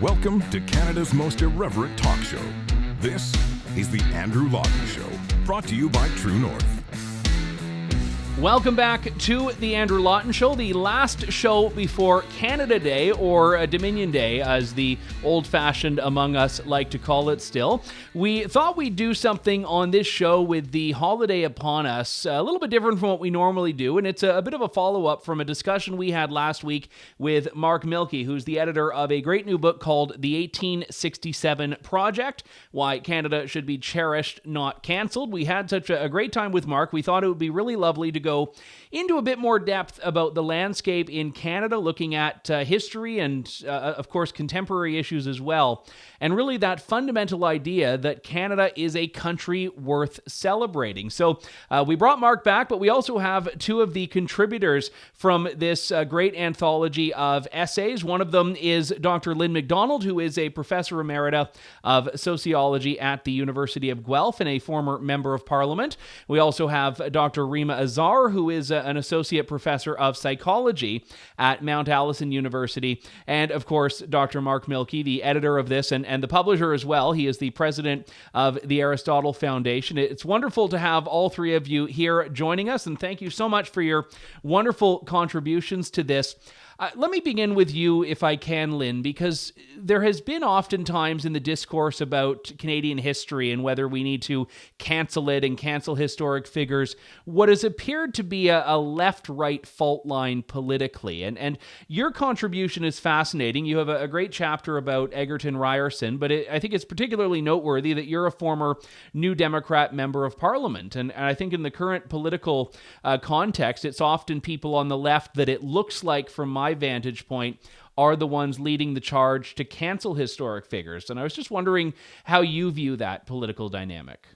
Welcome to Canada's most irreverent talk show. This is the Andrew Lawton Show, brought to you by True North. Welcome back to the Andrew Lawton Show, the last show before Canada Day, or Dominion Day, as the old-fashioned among us like to call it still. We thought we'd do something on this show with the holiday upon us, a little bit different from what we normally do, and it's a bit of a follow-up from a discussion we had last week with Mark Milke, who's the editor of a great new book called The 1867 Project, Why Canada Should Be Cherished, Not Cancelled. We had such a great time with Mark. We thought it would be really lovely to go into a bit more depth about the landscape in Canada, looking at history and, of course, contemporary issues as well. And really that fundamental idea that Canada is a country worth celebrating. So we brought Mark back, but we also have two of the contributors from this great anthology of essays. One of them is Dr. Lynn McDonald, who is a professor emerita of sociology at the University of Guelph and a former member of parliament. We also have Dr. Rima Azar, who is an associate professor of psychology at Allison University, and of course, Dr. Mark Milke, the editor of this and the publisher as well. He is the president of the Aristotle Foundation. It's wonderful to have all three of you here joining us, and thank you so much for your wonderful contributions to this. Let me begin with you, if I can, Lynn, because there has been oftentimes in the discourse about Canadian history and whether we need to cancel it and cancel historic figures, what has appeared to be a left-right fault line politically. And your contribution is fascinating. You have a great chapter about Egerton Ryerson, but I think it's particularly noteworthy that you're a former New Democrat member of Parliament. And I think in the current political context, it's often people on the left that it looks like, from my vantage point, are the ones leading the charge to cancel historic figures. And I was just wondering how you view that political dynamic.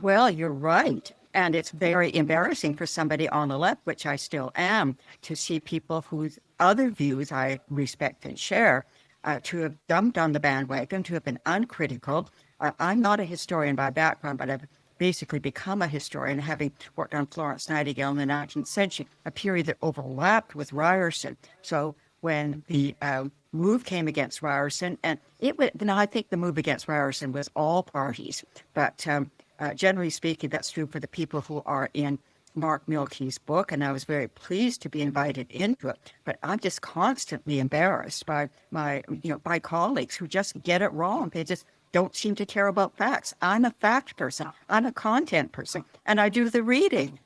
Well, you're right. And it's very embarrassing for somebody on the left, which I still am, to see people whose other views I respect and share, to have jumped on the bandwagon, to have been uncritical. I'm not a historian by background, but I've basically become a historian, having worked on Florence Nightingale in the 19th century, a period that overlapped with Ryerson. So when the move came against Ryerson, and I think the move against Ryerson was all parties, but generally speaking, that's true for the people who are in Mark Milke's book, and I was very pleased to be invited into it. But I'm just constantly embarrassed by by colleagues who just get it wrong. They just don't seem to care about facts. I'm a fact person. I'm a content person, and I do the reading.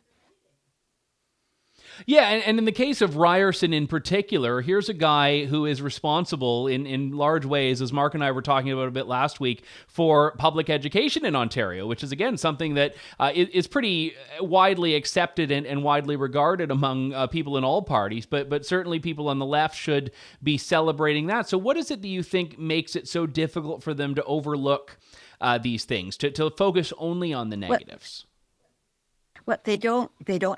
Yeah, and in the case of Ryerson in particular, here's a guy who is responsible in large ways, as Mark and I were talking about a bit last week, for public education in Ontario, which is, again, something that is pretty widely accepted and widely regarded among people in all parties, but certainly people on the left should be celebrating that. So what is it that you think makes it so difficult for them to overlook these things, to focus only on the negatives? Well, they don't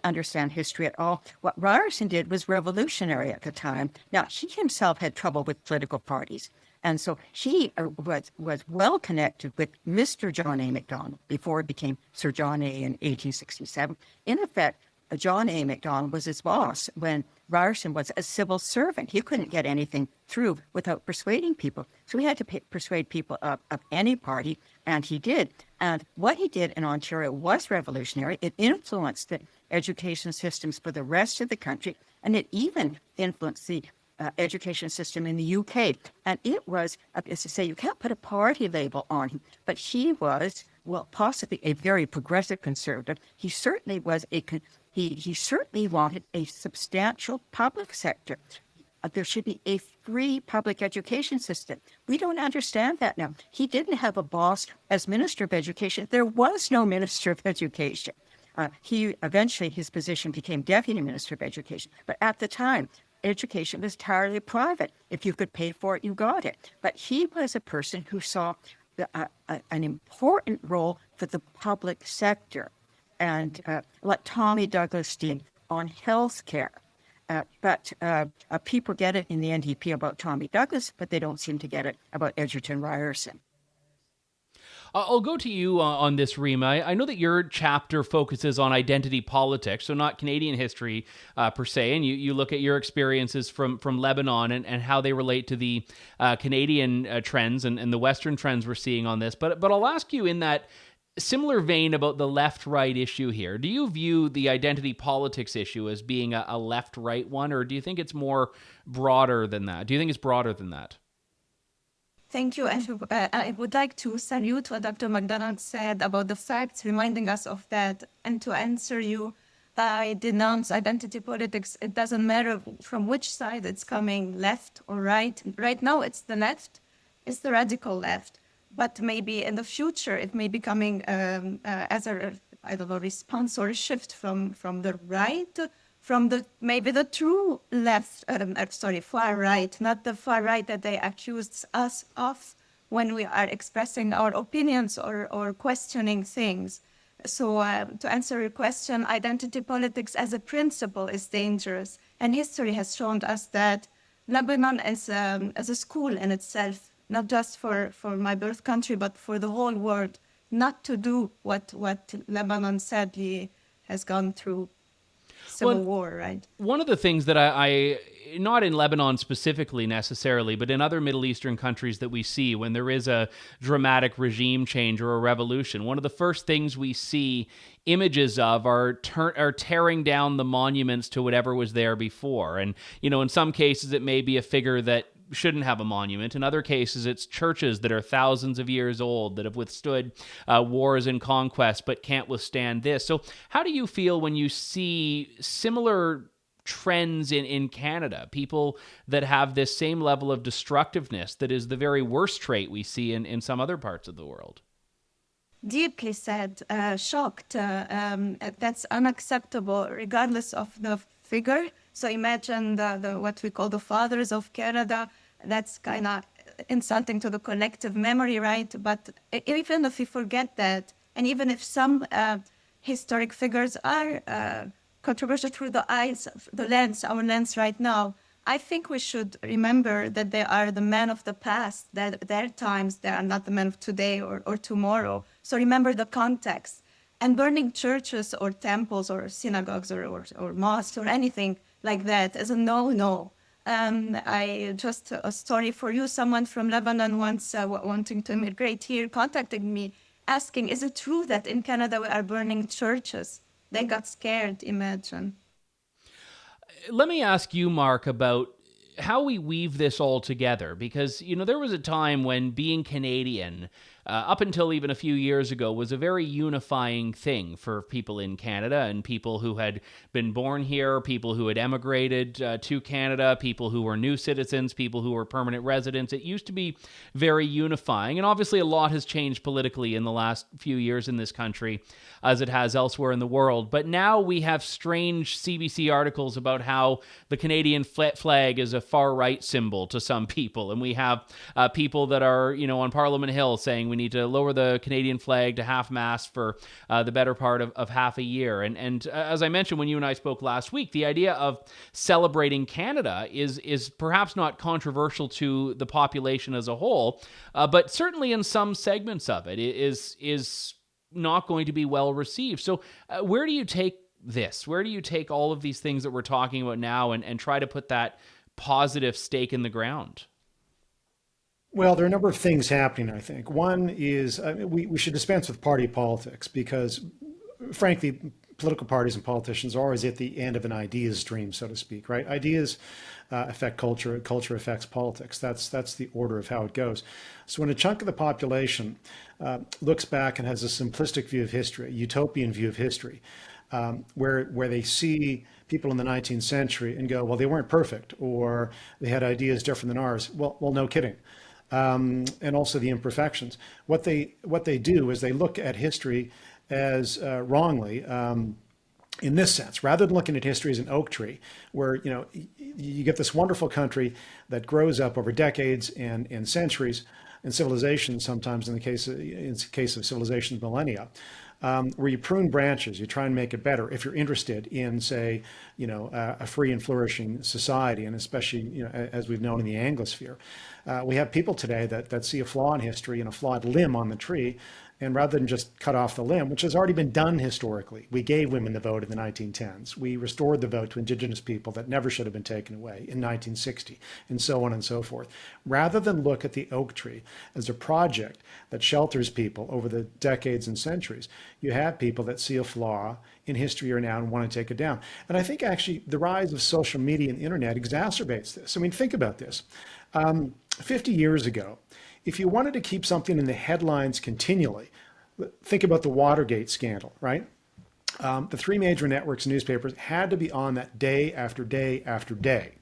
understand history at all. What Ryerson did was revolutionary at the time. Now, he himself had trouble with political parties. And so he was well connected with Mr. John A. Macdonald before he became Sir John A. in 1867. In effect, John A. Macdonald was his boss when Ryerson was a civil servant. He couldn't get anything through without persuading people. So he had to persuade people of any party, and he did. And what he did in Ontario was revolutionary. It influenced the education systems for the rest of the country, and it even influenced the education system in the UK. And it was, as to say, you can't put a party label on him, but he was, well, possibly a very progressive conservative. He certainly was he certainly wanted a substantial public sector. There should be a free public education system. We don't understand that now. He didn't have a boss as Minister of Education. There was no Minister of Education. Eventually his position became Deputy Minister of Education. But at the time, education was entirely private. If you could pay for it, you got it. But he was a person who saw an important role for the public sector. And like Tommy Douglas did on health care. But people get it in the NDP about Tommy Douglas, but they don't seem to get it about Egerton Ryerson. I'll go to you on this, Rima. I know that your chapter focuses on identity politics, so not Canadian history per se, and you look at your experiences from Lebanon and how they relate to the Canadian trends and the Western trends we're seeing on this. But I'll ask you in that similar vein about the left-right issue here. Do you view the identity politics issue as being a left-right one, or do you think it's more broader than that? Do you think it's broader than that? Thank you. And I would like to salute what Dr. McDonald said about the facts, reminding us of that. And to answer you, I denounce identity politics. It doesn't matter from which side it's coming, left or right. Right now, it's the left. It's the radical left. But maybe in the future, it may be coming as a, I don't know, response or a shift from the right, from maybe the true left, far right, not the far right that they accused us of when we are expressing our opinions or questioning things. So to answer your question, identity politics as a principle is dangerous. And history has shown us that Lebanon is as a school in itself, not just for my birth country, but for the whole world, not to do what Lebanon sadly has gone through. Civil war, right? One of the things that I, not in Lebanon specifically necessarily, but in other Middle Eastern countries that we see when there is a dramatic regime change or a revolution, one of the first things we see images of are tearing down the monuments to whatever was there before. And, in some cases, it may be a figure that shouldn't have a monument. In other cases, it's churches that are thousands of years old that have withstood wars and conquest but can't withstand this. So how do you feel when you see similar trends in Canada, people that have this same level of destructiveness that is the very worst trait we see in some other parts of the world? Deeply sad, shocked. That's unacceptable, regardless of the figure. So imagine the what we call the fathers of Canada. That's kind of insulting to the collective memory, right? But even if we forget that, and even if some historic figures are controversial through the eyes, our lens right now, I think we should remember that they are the men of the past, that their times, they are not the men of today or tomorrow. So remember the context. And burning churches or temples or synagogues or mosques or anything like that is a no-no. I just a story for you. Someone from Lebanon once wanting to immigrate here contacted me asking, is it true that in Canada we are burning churches? They got scared, imagine. Let me ask you, Mark, about how we weave this all together, because, there was a time when being Canadian, up until even a few years ago, was a very unifying thing for people in Canada and people who had been born here, people who had emigrated to Canada, people who were new citizens, people who were permanent residents. It used to be very unifying. And obviously a lot has changed politically in the last few years in this country, as it has elsewhere in the world. But now we have strange CBC articles about how the Canadian flag is a far-right symbol to some people. And we have people that are, on Parliament Hill saying we need to lower the Canadian flag to half-mast for the better part of half a year. And as I mentioned when you and I spoke last week, the idea of celebrating Canada is perhaps not controversial to the population as a whole, but certainly in some segments of it is not going to be well received. So where do you take this? Where do you take all of these things that we're talking about now and try to put that positive stake in the ground? Well, there are a number of things happening, I think. One is we should dispense with party politics because, frankly, political parties and politicians are always at the end of an ideas stream, so to speak, right? Ideas affect culture, culture affects politics. That's the order of how it goes. So when a chunk of the population looks back and has a simplistic view of history, a utopian view of history, where they see people in the 19th century and go, well, they weren't perfect, or they had ideas different than ours. Well, no kidding. And also the imperfections. What they do is they look at history as wrongly in this sense, rather than looking at history as an oak tree, where you get this wonderful country that grows up over decades and centuries, and civilizations sometimes in the case of civilizations millennia. Where you prune branches, you try and make it better if you're interested in, say, a free and flourishing society, and especially, as we've known in the Anglosphere. We have people today that see a flaw in history and a flawed limb on the tree, And rather than just cut off the limb, which has already been done historically, we gave women the vote in the 1910s. We restored the vote to Indigenous people that never should have been taken away in 1960, and so on and so forth. Rather than look at the oak tree as a project that shelters people over the decades and centuries, you have people that see a flaw in history or now and want to take it down. And I think actually the rise of social media and the internet exacerbates this. I mean, think about this. 50 years ago, if you wanted to keep something in the headlines continually, think about the Watergate scandal, right? The three major networks and newspapers had to be on that day after day after day.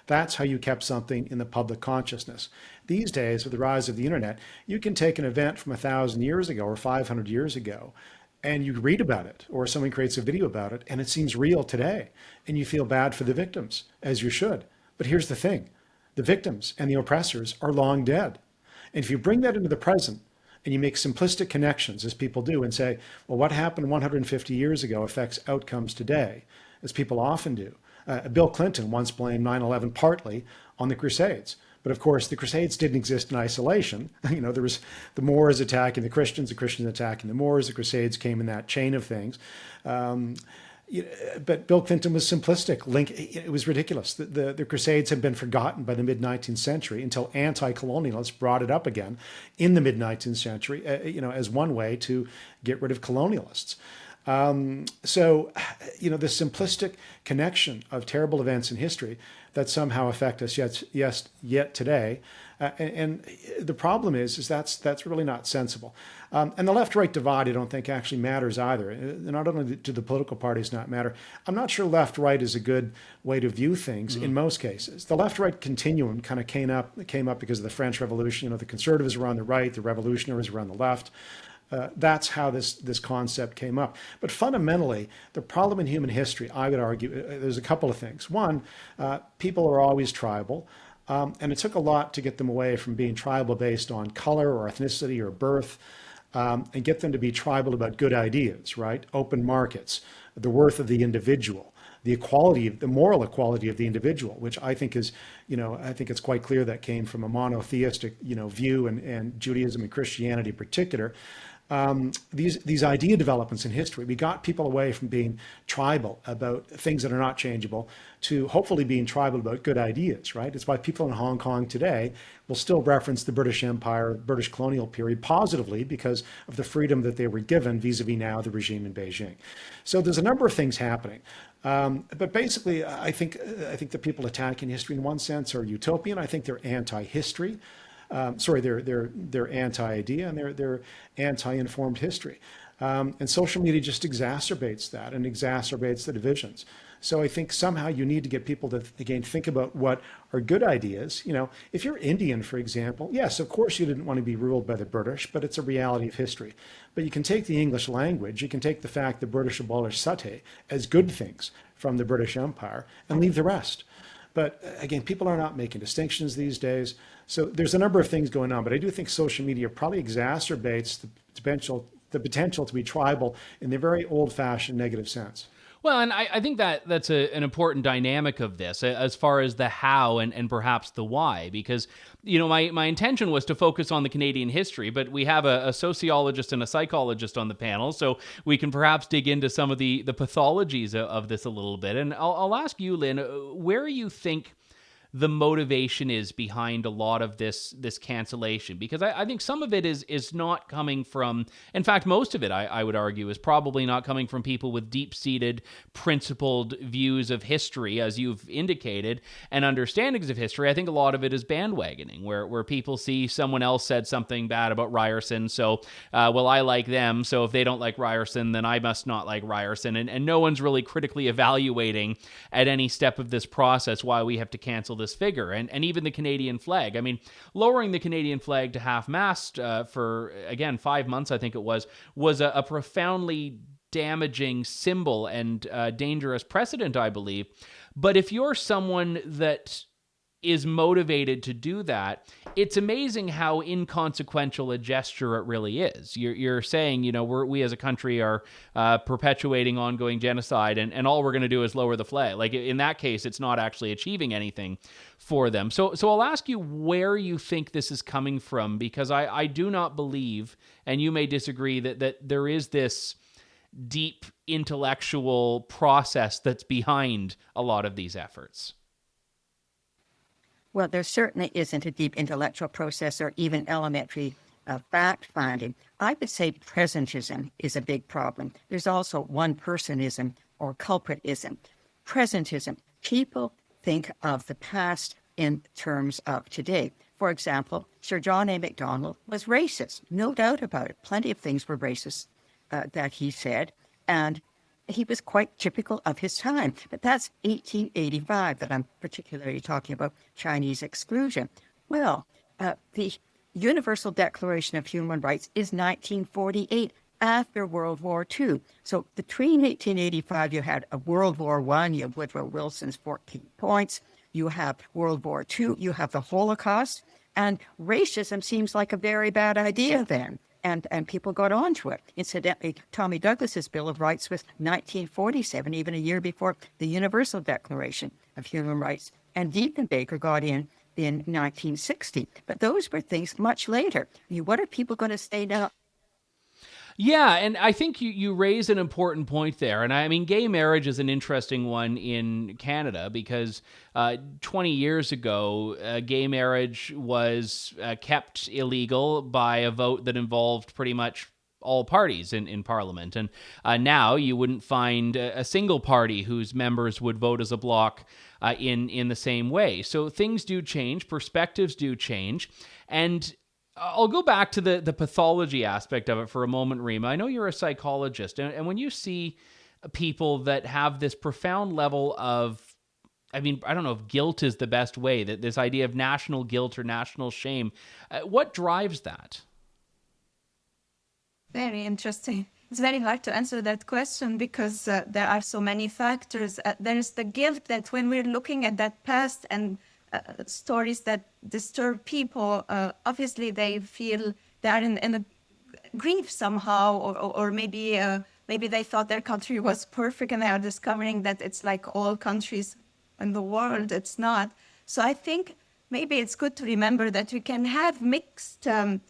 That's how you kept something in the public consciousness. These days, with the rise of the internet, you can take an event from 1,000 years ago or 500 years ago, and you read about it, or someone creates a video about it, and it seems real today, and you feel bad for the victims, as you should. But here's the thing. The victims and the oppressors are long dead. And if you bring that into the present and you make simplistic connections, as people do, and say, well, what happened 150 years ago affects outcomes today, as people often do. Bill Clinton once blamed 9/11 partly on the Crusades. But of course, the Crusades didn't exist in isolation. You know, there was the Moors attacking the Christians attacking the Moors. The Crusades came in that chain of things. But Bill Clinton was simplistic. It was ridiculous. The Crusades had been forgotten by the mid-19th century until anti-colonialists brought it up again in the mid-19th century, as one way to get rid of colonialists. So, the simplistic connection of terrible events in history that somehow affect us yet today. And the problem is that's really not sensible. And the left-right divide, I don't think actually matters either. Not only do the political parties not matter, I'm not sure left-right is a good way to view things in most cases. The left-right continuum kind of came up because of the French Revolution. The conservatives were on the right, the revolutionaries were on the left. That's how this concept came up. But fundamentally, the problem in human history, I would argue, there's a couple of things. One, people are always tribal. And it took a lot to get them away from being tribal based on color or ethnicity or birth, and get them to be tribal about good ideas, right? Open markets, the worth of the individual, the moral equality of the individual, which I think is, I think it's quite clear that came from a monotheistic, view and Judaism and Christianity in particular. These idea developments in history, we got people away from being tribal about things that are not changeable to hopefully being tribal about good ideas, right? It's why people in Hong Kong today will still reference the British Empire, British colonial period positively because of the freedom that they were given vis-a-vis now the regime in Beijing. So there's a number of things happening. But basically, I think the people attacking history in one sense are utopian. I think they're anti-history. They're anti-idea and they're anti-informed history. And social media just exacerbates that and exacerbates the divisions. So I think somehow you need to get people to, again, think about what are good ideas. If you're Indian, for example, yes, of course you didn't want to be ruled by the British, but it's a reality of history. But you can take the English language, you can take the fact the British abolished sati as good things from the British Empire and leave the rest. But again, people are not making distinctions these days. So there's a number of things going on, but I do think social media probably exacerbates the potential to be tribal in the very old-fashioned negative sense. Well, and I think that's an important dynamic of this as far as the how and perhaps the why, because, my intention was to focus on the Canadian history, but we have a sociologist and a psychologist on the panel, so we can perhaps dig into some of the pathologies of this a little bit. And I'll ask you, Lynn, where you think the motivation is behind a lot of this cancellation, because I think some of it is not coming from, in fact, most of it, I would argue, is probably not coming from people with deep-seated, principled views of history, as you've indicated, and understandings of history. I think a lot of it is bandwagoning, where people see someone else said something bad about Ryerson, so, I like them, so if they don't like Ryerson, then I must not like Ryerson, and no one's really critically evaluating at any step of this process why we have to cancel this figure. And even the Canadian flag. I mean, lowering the Canadian flag to half-mast for, again, 5 months, I think it was a profoundly damaging symbol and dangerous precedent, I believe. But if you're someone that is motivated to do that, it's amazing how inconsequential a gesture it really is. You're saying, we as a country are perpetuating ongoing genocide, and all we're going to do is lower the flag. Like in that case, it's not actually achieving anything for them. So I'll ask you where you think this is coming from, because I do not believe, and you may disagree, that there is this deep intellectual process that's behind a lot of these efforts. Well, there certainly isn't a deep intellectual process or even elementary fact-finding. I would say presentism is a big problem. There's also one-personism or culpritism. Presentism, people think of the past in terms of today. For example, Sir John A. Macdonald was racist, no doubt about it. Plenty of things were racist that he said, and he was quite typical of his time. But that's 1885 that I'm particularly talking about, Chinese exclusion. Well, the Universal Declaration of Human Rights is 1948, after World War II. So between 1885, you had a World War I, you have Woodrow Wilson's 14 points, you have World War II, you have the Holocaust, and racism seems like a very bad idea then. And people got onto it. Incidentally, Tommy Douglas's Bill of Rights was 1947, even a year before the Universal Declaration of Human Rights. And Diefenbaker got in 1960. But those were things much later. What are people going to say now? Yeah, and I think you raise an important point there. And I mean, gay marriage is an interesting one in Canada because 20 years ago, gay marriage was kept illegal by a vote that involved pretty much all parties in Parliament. And now you wouldn't find a single party whose members would vote as a bloc in the same way. So things do change, perspectives do change, and I'll go back to the pathology aspect of it for a moment, Rima. I know you're a psychologist, and when you see people that have this profound level of, I mean, I don't know if guilt is the best way, that this idea of national guilt or national shame, what drives that? Very interesting. It's very hard to answer that question because there are so many factors. There's the guilt that when we're looking at that past and stories that disturb people, obviously they feel they are in a grief somehow, or maybe they thought their country was perfect and they are discovering that it's like all countries in the world. It's not. So I think maybe it's good to remember that we can have mixed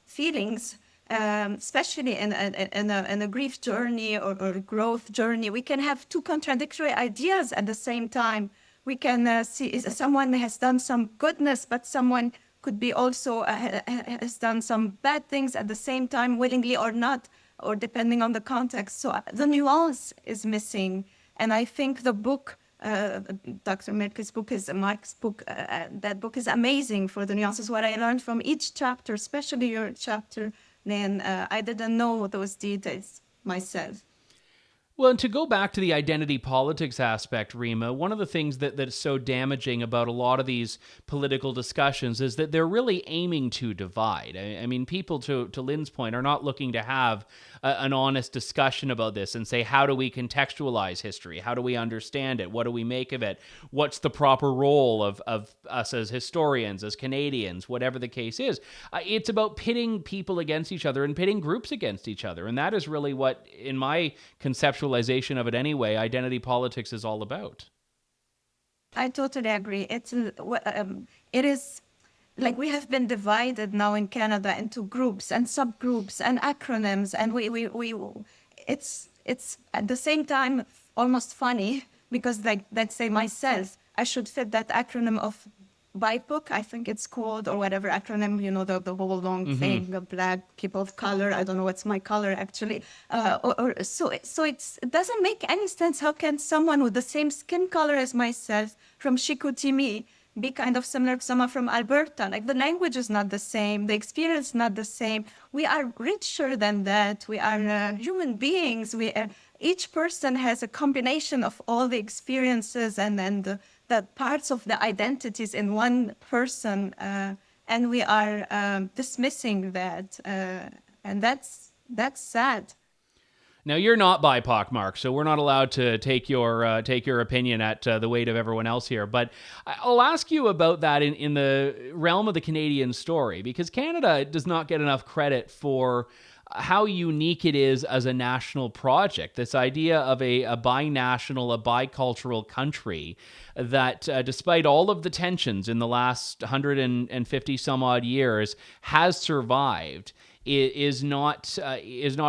feelings, especially in a grief journey or growth journey. We can have two contradictory ideas at the same time. We can see someone has done some goodness, but someone could be also has done some bad things at the same time, willingly or not, or depending on the context. So the nuance is missing. And I think the book, Dr. Milke's book, Mark's book, that book is amazing for the nuances. What I learned from each chapter, especially your chapter, Lynn, I didn't know those details myself. Well, and to go back to the identity politics aspect, Rima, one of the things that's so damaging about a lot of these political discussions is that they're really aiming to divide. I mean, people, to Lynn's point, are not looking to have an honest discussion about this and say, how do we contextualize history? How do we understand it? What do we make of it? What's the proper role of us as historians, as Canadians, whatever the case is? It's about pitting people against each other and pitting groups against each other. And that is really what, in my conceptualization of it anyway, identity politics is all about. I totally agree. It is like we have been divided now in Canada into groups and subgroups and acronyms, and it's at the same time almost funny because, like, let's say myself, I should fit that acronym of BIPOC, I think it's called, or whatever acronym, the whole long thing, the Black people of color. I don't know what's my color actually. So it doesn't make any sense. How can someone with the same skin color as myself from Chicoutimi be kind of similar to someone from Alberta? Like, the language is not the same, the experience is not the same. We are richer than that. We are human beings. Each person has a combination of all the experiences and then the parts of the identities in one person, and we are dismissing that, and that's sad. Now, you're not BIPOC, Mark, so we're not allowed to take your opinion at the weight of everyone else here. But I'll ask you about that in the realm of the Canadian story, because Canada does not get enough credit for how unique it is as a national project. This idea of a binational, a bicultural country that, despite all of the tensions in the last 150 some odd years, has survived, is not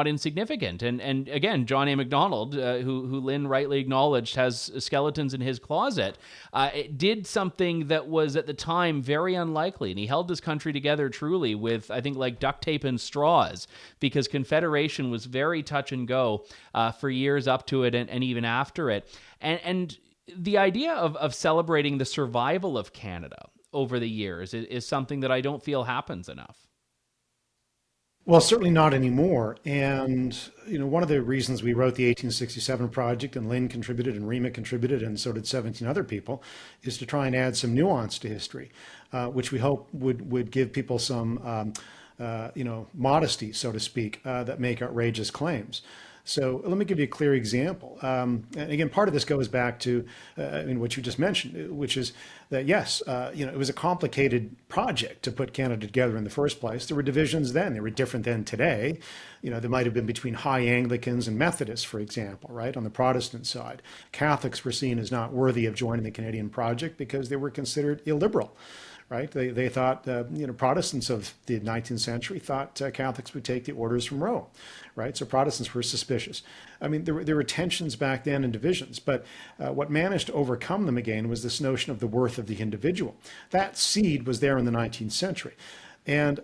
insignificant. And again, John A. McDonald, who Lynn rightly acknowledged has skeletons in his closet, did something that was at the time very unlikely. And he held this country together truly with, I think, like duct tape and straws, because Confederation was very touch and go for years up to it and even after it. And the idea of celebrating the survival of Canada over the years is something that I don't feel happens enough. Well, certainly not anymore. And, one of the reasons we wrote the 1867 project, and Lynn contributed and Rima contributed, and so did 17 other people, is to try and add some nuance to history, which we hope would give people some, modesty, so to speak, that make outrageous claims. So let me give you a clear example. And again, part of this goes back to what you just mentioned, which is that, yes, it was a complicated project to put Canada together in the first place. There were divisions then. They were different than today. There might have been between high Anglicans and Methodists, for example, right? On the Protestant side, Catholics were seen as not worthy of joining the Canadian project because they were considered illiberal. Right? They thought, Protestants of the 19th century thought Catholics would take the orders from Rome, right? So Protestants were suspicious. I mean, there were tensions back then and divisions, but what managed to overcome them again was this notion of the worth of the individual. That seed was there in the 19th century. And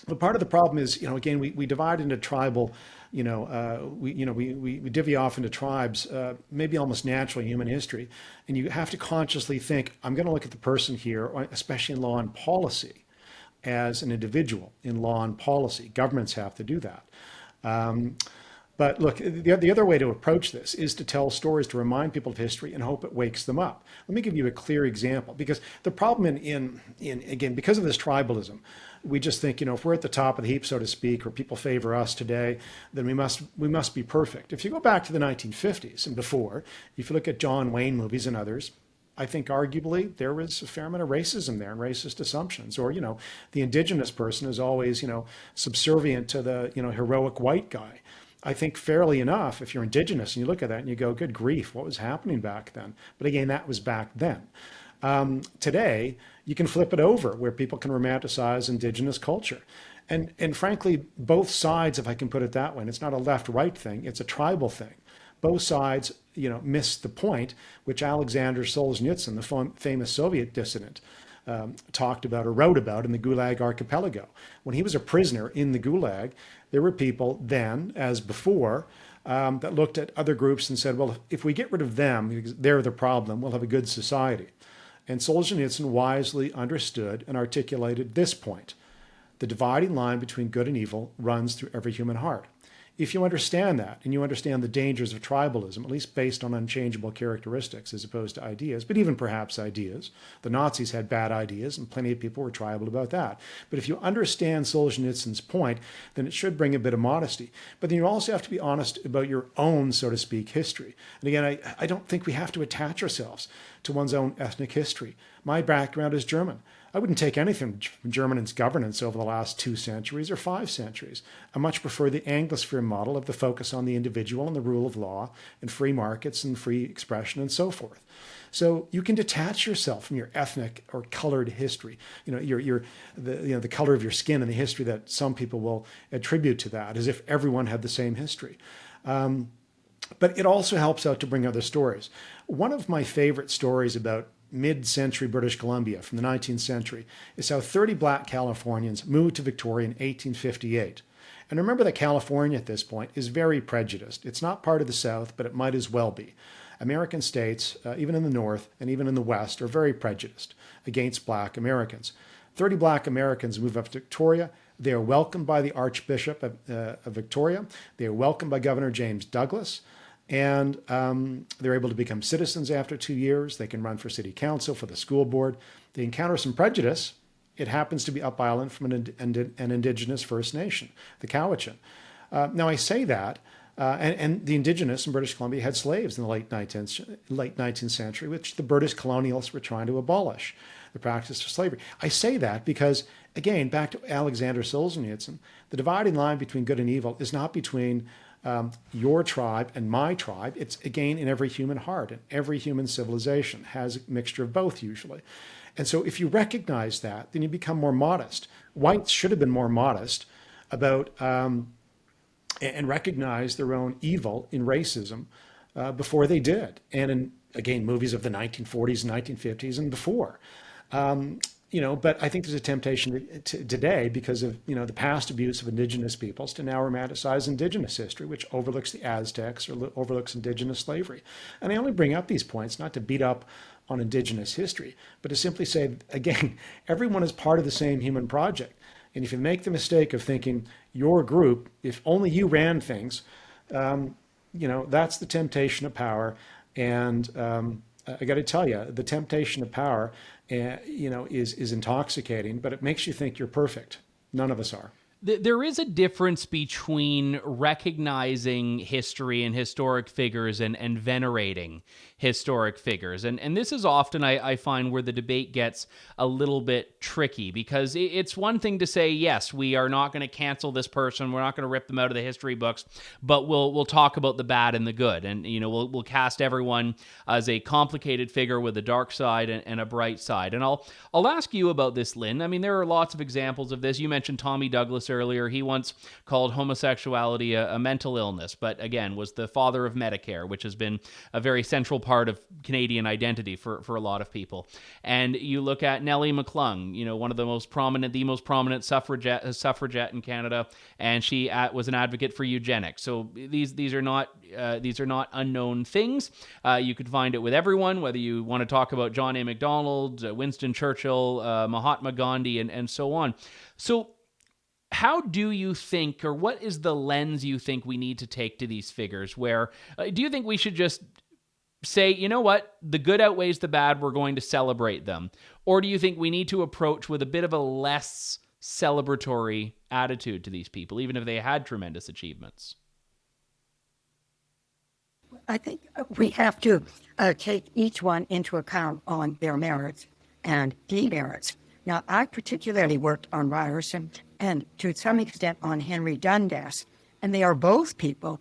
but part of the problem is, again, we divide into tribal, we divvy off into tribes, maybe almost naturally in human history. And you have to consciously think, I'm going to look at the person here, especially in law and policy, as an individual in law and policy. Governments have to do that. But look, the other way to approach this is to tell stories to remind people of history and hope it wakes them up. Let me give you a clear example, because the problem again, because of this tribalism, we just think, if we're at the top of the heap, so to speak, or people favor us today, then we must be perfect. If you go back to the 1950s and before, if you look at John Wayne movies and others, I think arguably there was a fair amount of racism there and racist assumptions. Or, the indigenous person is always, subservient to the, heroic white guy. I think fairly enough, if you're indigenous and you look at that and you go, good grief, what was happening back then? But again, that was back then. Today, you can flip it over where people can romanticize indigenous culture. And frankly, both sides, if I can put it that way, and it's not a left-right thing, it's a tribal thing. Both sides, miss the point, which Alexander Solzhenitsyn, the famous Soviet dissident, talked about or wrote about in the Gulag Archipelago. When he was a prisoner in the Gulag, there were people then, as before, that looked at other groups and said, well, if we get rid of them, because they're the problem, we'll have a good society. And Solzhenitsyn wisely understood and articulated this point. The dividing line between good and evil runs through every human heart. If you understand that, and you understand the dangers of tribalism, at least based on unchangeable characteristics as opposed to ideas, but even perhaps ideas. The Nazis had bad ideas, and plenty of people were tribal about that. But if you understand Solzhenitsyn's point, then it should bring a bit of modesty. But then you also have to be honest about your own, so to speak, history. And again, I don't think we have to attach ourselves to one's own ethnic history. My background is German. I wouldn't take anything from Germany's governance over the last 2 centuries or 5 centuries. I much prefer the Anglosphere model of the focus on the individual and the rule of law and free markets and free expression and so forth. So you can detach yourself from your ethnic or colored history, the color of your skin and the history that some people will attribute to that, as if everyone had the same history. But it also helps out to bring other stories. One of my favorite stories about mid-century British Columbia from the 19th century is how 30 black Californians moved to Victoria in 1858. And remember that California at this point is very prejudiced. It's not part of the South, but it might as well be. American states, even in the North and even in the West, are very prejudiced against black Americans. 30 black Americans move up to Victoria. They are welcomed by the Archbishop of Victoria. They are welcomed by Governor James Douglas. And they're able to become citizens after 2 years. They can run for city council, for the school board. They encounter some prejudice. It happens to be up island from an indigenous First Nation, the Cowichan. Now, I say that And the indigenous in British Columbia had slaves in the late 19th century, which the British colonialists were trying to abolish the practice of slavery. I say that because, again, back to Alexander Solzhenitsyn, the dividing line between good and evil is not between your tribe and my tribe. It's, again, in every human heart, and every human civilization has a mixture of both usually. And so if you recognize that, then you become more modest. Whites should have been more modest about and recognize their own evil in racism before they did. And in, again, movies of the 1940s and 1950s and before. But I think there's a temptation today because of, the past abuse of indigenous peoples to now romanticize indigenous history, which overlooks the Aztecs or overlooks indigenous slavery. And I only bring up these points not to beat up on indigenous history, but to simply say, again, everyone is part of the same human project. And if you make the mistake of thinking your group, if only you ran things, that's the temptation of power. And I got to tell you, the temptation of power, is intoxicating, but it makes you think you're perfect. None of us are. There is a difference between recognizing history and historic figures and venerating historic figures. And this is often, I find, where the debate gets a little bit tricky, because it's one thing to say, yes, we are not going to cancel this person, we're not going to rip them out of the history books, but we'll talk about the bad and the good. And, we'll cast everyone as a complicated figure with a dark side and a bright side. And I'll ask you about this, Lynn. I mean, there are lots of examples of this. You mentioned Tommy Douglas earlier. He once called homosexuality a mental illness, but again, was the father of Medicare, which has been a very central part of Canadian identity for a lot of people. And you look at Nellie McClung, one of the most prominent suffragette in Canada, and she was an advocate for eugenics. So these are not unknown things. You could find it with everyone, whether you want to talk about John A. Macdonald, Winston Churchill, Mahatma Gandhi, and so on. So how do you think, or what is the lens you think we need to take to these figures? Where do you think we should just say, you know what, the good outweighs the bad, we're going to celebrate them? Or do you think we need to approach with a bit of a less celebratory attitude to these people, even if they had tremendous achievements? I think we have to take each one into account on their merits and demerits. Now, I particularly worked on Ryerson and to some extent on Henry Dundas, and they are both people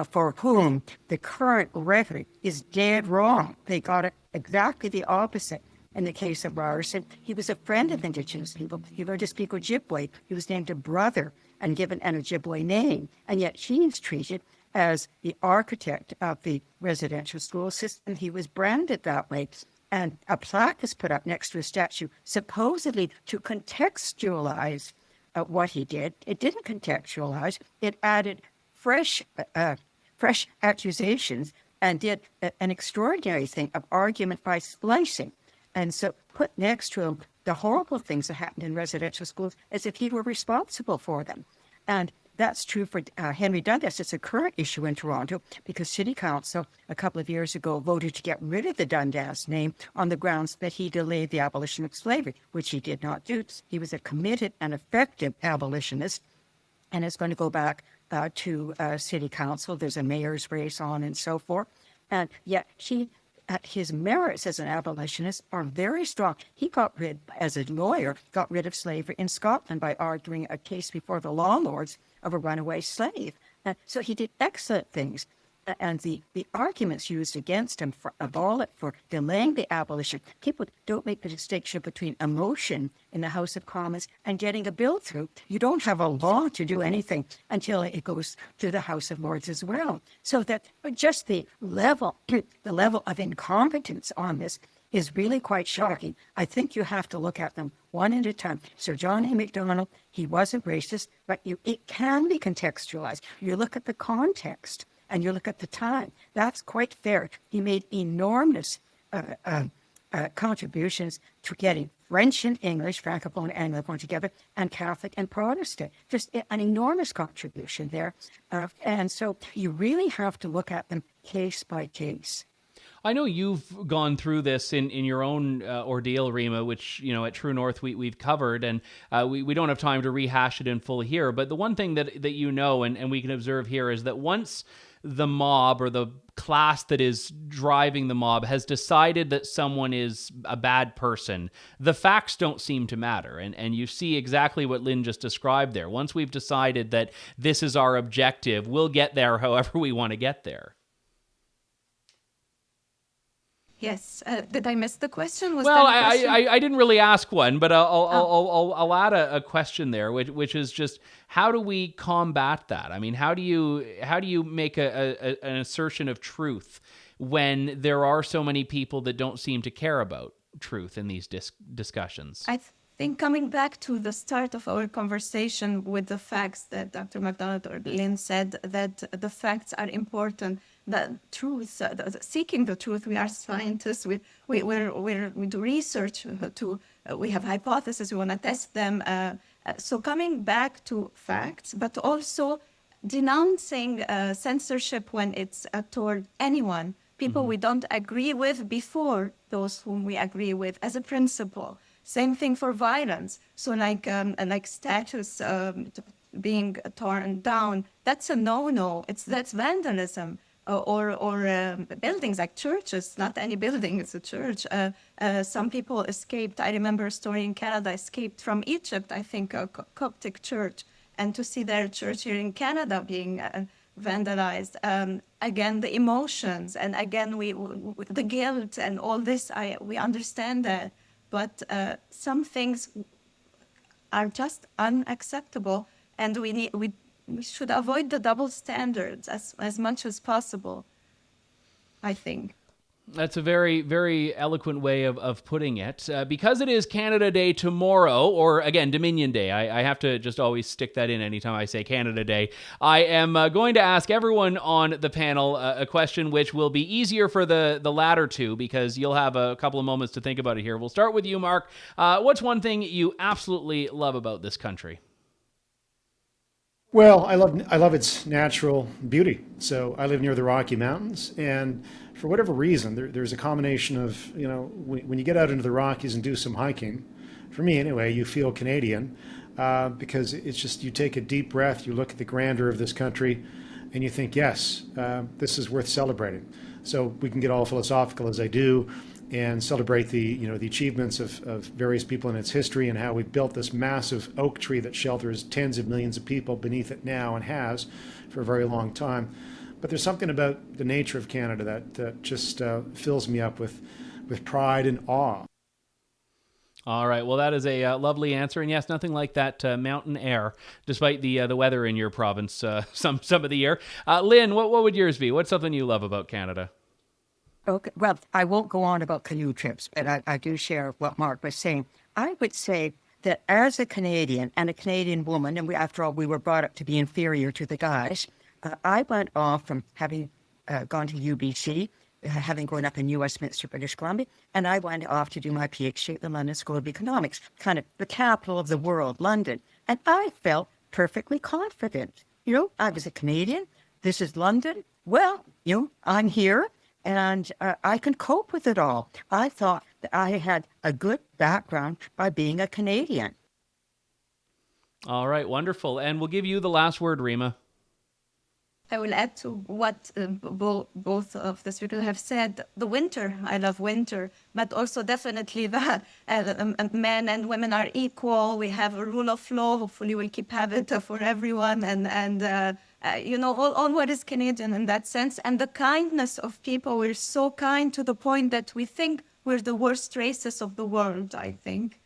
for whom the current rhetoric is dead wrong. They got it exactly the opposite. In the case of Ryerson, he was a friend of Indigenous people. He learned to speak Ojibwe. He was named a brother and given an Ojibwe name, and yet he's treated as the architect of the residential school system. He was branded that way. And a plaque is put up next to a statue, supposedly to contextualize what he did. It didn't contextualize. It added fresh accusations and did an extraordinary thing of argument by splicing. And so put next to him the horrible things that happened in residential schools as if he were responsible for them. And that's true for Henry Dundas. It's a current issue in Toronto because City Council a couple of years ago voted to get rid of the Dundas name on the grounds that he delayed the abolition of slavery, which he did not do. He was a committed and effective abolitionist, and it's going to go back to City Council. There's a mayor's race on and so forth. And yet his merits as an abolitionist are very strong. He as a lawyer, got rid of slavery in Scotland by arguing a case before the law lords of a runaway slave. So he did excellent things. And the arguments used against him for delaying the abolition, people don't make the distinction between emotion in the House of Commons and getting a bill through. You don't have a law to do anything until it goes to the House of Lords as well. So that just the level of incompetence on this is really quite shocking. I think you have to look at them one at a time. Sir John A. Macdonald, he wasn't racist, but it can be contextualized. You look at the context and you look at the time. That's quite fair. He made enormous contributions to getting French and English, Francophone and Anglophone together, and Catholic and Protestant. Just an enormous contribution there. And so you really have to look at them case by case. I know you've gone through this in your own ordeal, Rima, which, at True North we've covered, and we don't have time to rehash it in full here. But the one thing that and we can observe here is that once the mob or the class that is driving the mob has decided that someone is a bad person, the facts don't seem to matter. And you see exactly what Lynn just described there. Once we've decided that this is our objective, we'll get there however we want to get there. Yes. Did I miss the question? Well, I didn't really ask one, but I'll add a question there, which is just, how do we combat that? I mean, how do you make an assertion of truth when there are so many people that don't seem to care about truth in these discussions? I think coming back to the start of our conversation with the facts that Dr. McDonald or Lynn said, that the facts are important. The truth, seeking the truth. We are scientists. We do research. We have hypotheses. We want to test them. So coming back to facts, but also denouncing censorship when it's toward anyone, people we don't agree with, before those whom we agree with, as a principle. Same thing for violence. So like statues being torn down, that's a no-no. That's vandalism. Or buildings like churches, not any building, it's a church. Some people escaped. I remember a story in Canada, escaped from Egypt, I think, a Coptic church, and to see their church here in Canada being vandalized. Again, the emotions, and again, the guilt and all this, we understand that. But some things are just unacceptable, and we should avoid the double standards as much as possible, I think. That's a very, very eloquent way of putting it. Because it is Canada Day tomorrow, or again, Dominion Day, I have to just always stick that in anytime I say Canada Day. I am going to ask everyone on the panel a question which will be easier for the latter two, because you'll have a couple of moments to think about it here. We'll start with you, Mark. What's one thing you absolutely love about this country? Well, I love its natural beauty. So I live near the Rocky Mountains, and for whatever reason, there's a combination of, when you get out into the Rockies and do some hiking, for me anyway, you feel Canadian, because it's just, you take a deep breath, you look at the grandeur of this country, and you think, yes, this is worth celebrating. So we can get all philosophical as I do, and celebrate the achievements of various people in its history, and how we've built this massive oak tree that shelters tens of millions of people beneath it now, and has for a very long time. But there's something about the nature of Canada that just fills me up with pride and awe. All right. Well, that is a lovely answer. And yes, nothing like that mountain air, despite the weather in your province some of the year. Lynn, what would yours be? What's something you love about Canada? Okay, well, I won't go on about canoe trips, but I do share what Mark was saying. I would say that as a Canadian and a Canadian woman, and after all, we were brought up to be inferior to the guys, I went off from having gone to UBC, having grown up in Westminster, British Columbia, and I went off to do my PhD at the London School of Economics, kind of the capital of the world, London. And I felt perfectly confident. I was a Canadian. This is London. Well, I'm here. And I can cope with it all. I thought that I had a good background by being a Canadian. All right, wonderful. And we'll give you the last word, Rima. I will add to what both of the speakers have said. The winter, I love winter, but also definitely the men and women are equal. We have a rule of law. Hopefully we'll keep it for everyone. And all what is Canadian in that sense. And the kindness of people. We're so kind to the point that we think we're the worst races of the world, I think.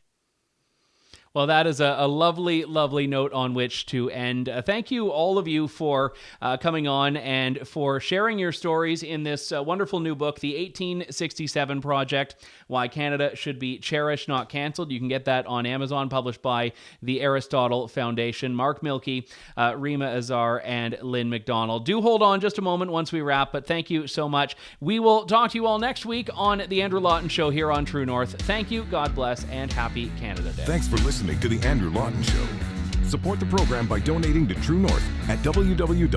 Well, that is a lovely, lovely note on which to end. Thank you, all of you, for coming on and for sharing your stories in this wonderful new book, The 1867 Project, Why Canada Should Be Cherished, Not Cancelled. You can get that on Amazon, published by the Aristotle Foundation. Mark Milke, Rima Azar, and Lynn McDonald. Do hold on just a moment once we wrap, but thank you so much. We will talk to you all next week on The Andrew Lawton Show here on True North. Thank you, God bless, and happy Canada Day. Thanks for listening to The Andrew Lawton Show. Support the program by donating to True North at www.tnc.news.